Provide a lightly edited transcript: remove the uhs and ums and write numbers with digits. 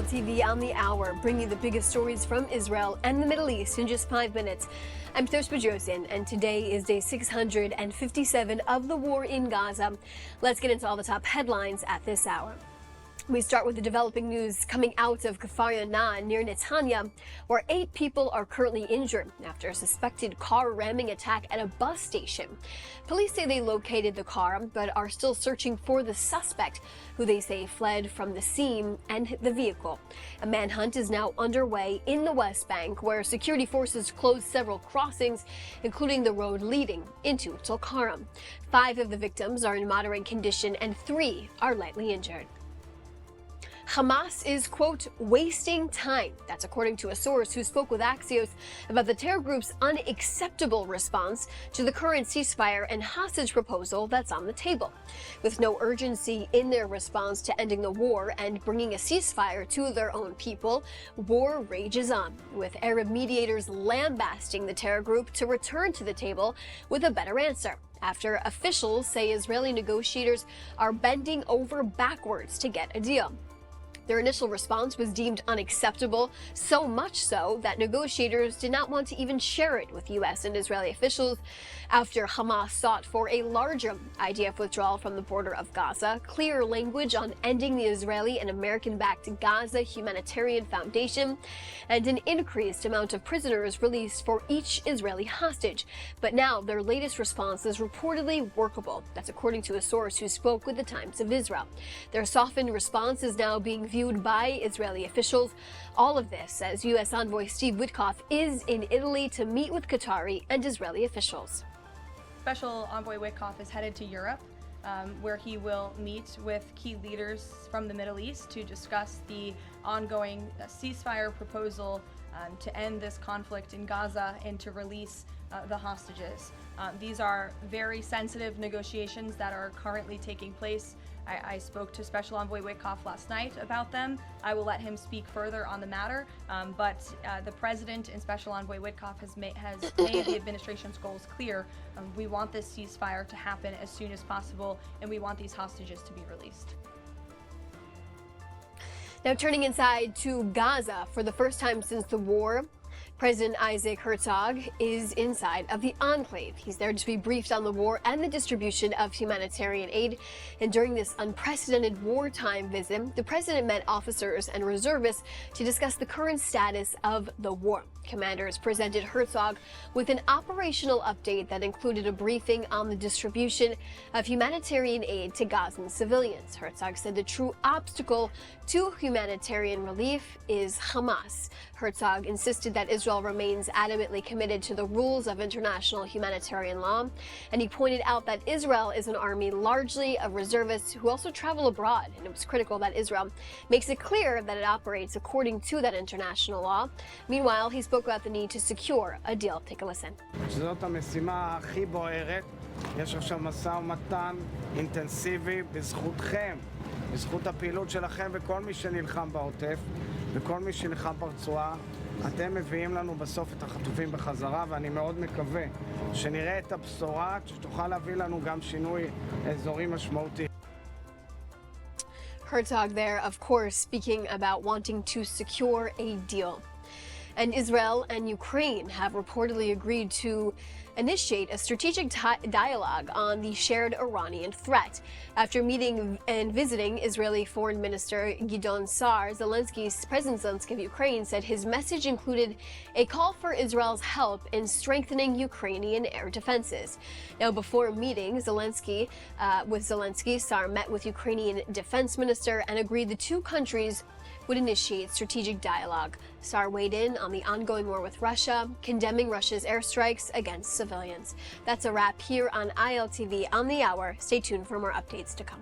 ILTV on the hour, bringing you the biggest stories from Israel and the Middle East in just 5 minutes. I'm Thirst Bajosin, and today is day 657 of the war in Gaza. Let's get into all the top headlines at this hour. We start with the developing news coming out of Kfar Yana near Netanya, where 8 people are currently injured after a suspected car ramming attack at a bus station. Police say they located the car, but are still searching for the suspect, who they say fled from the scene and the vehicle. A manhunt is now underway in the West Bank, where security forces closed several crossings, including the road leading into Tulkarem. 5 of the victims are in moderate condition and 3 are lightly injured. Hamas is, quote, wasting time. That's according to a source who spoke with Axios about the terror group's unacceptable response to the current ceasefire and hostage proposal that's on the table. With no urgency in their response to ending the war and bringing a ceasefire to their own people, war rages on, with Arab mediators lambasting the terror group to return to the table with a better answer, after officials say Israeli negotiators are bending over backwards to get a deal. Their initial response was deemed unacceptable, so much so that negotiators did not want to even share it with U.S. and Israeli officials. After Hamas sought for a larger IDF withdrawal from the border of Gaza, clear language on ending the Israeli and American-backed Gaza Humanitarian Foundation, and an increased amount of prisoners released for each Israeli hostage. But now their latest response is reportedly workable. That's according to a source who spoke with the Times of Israel. Their softened response is now being viewed by Israeli officials. All of this as U.S. envoy Steve Witkoff is in Italy to meet with Qatari and Israeli officials. Special Envoy Witkoff is headed to Europe, where he will meet with key leaders from the Middle East to discuss the ongoing ceasefire proposal to end this conflict in Gaza and to release the hostages. These are very sensitive negotiations that are currently taking place. I spoke to Special Envoy Witkoff last night about them. I will let him speak further on the matter, but the President and Special Envoy Witkoff has made the administration's goals clear. We want this ceasefire to happen as soon as possible, and we want these hostages to be released. Now turning inside to Gaza, for the first time since the war, President Isaac Herzog is inside of the enclave. He's there to be briefed on the war and the distribution of humanitarian aid. And during this unprecedented wartime visit, the president met officers and reservists to discuss the current status of the war. Commanders presented Herzog with an operational update that included a briefing on the distribution of humanitarian aid to Gazan civilians. Herzog said the true obstacle to humanitarian relief is Hamas. Herzog insisted that Israel remains adamantly committed to the rules of international humanitarian law, and he pointed out that Israel is an army largely of reservists who also travel abroad, and it was critical that Israel makes it clear that it operates according to that international law. Meanwhile, he spoke about the need to secure a deal. Take a listen. זאת המשימה הכי בוערת. יש עכשיו משא ומתן אינטנסיבי בזכותכם, בזכות הפעילות שלכם וכל מי שנלחם בעוטף וכל מי שנלחם ברצועה. אתם מביאים לנו בסוף את החטופים בחזרה, ואני מאוד מקווה שנראה את הבשורה שתוכל להביא לנו גם שינוי אזורי משמעותי. Herzog there, of course, speaking about wanting to secure a deal. And Israel and Ukraine have reportedly agreed to initiate a strategic dialogue on the shared Iranian threat. After meeting and visiting Israeli Foreign Minister Gideon Sa'ar, President Zelensky of Ukraine said his message included a call for Israel's help in strengthening Ukrainian air defenses. Now, before a meeting, Zelensky, Sa'ar met with Ukrainian Defense Minister and agreed the two countries would initiate strategic dialogue. Sa'ar weighed in on the ongoing war with Russia, condemning Russia's airstrikes against civilians. That's a wrap here on ILTV on the hour. Stay tuned for more updates to come.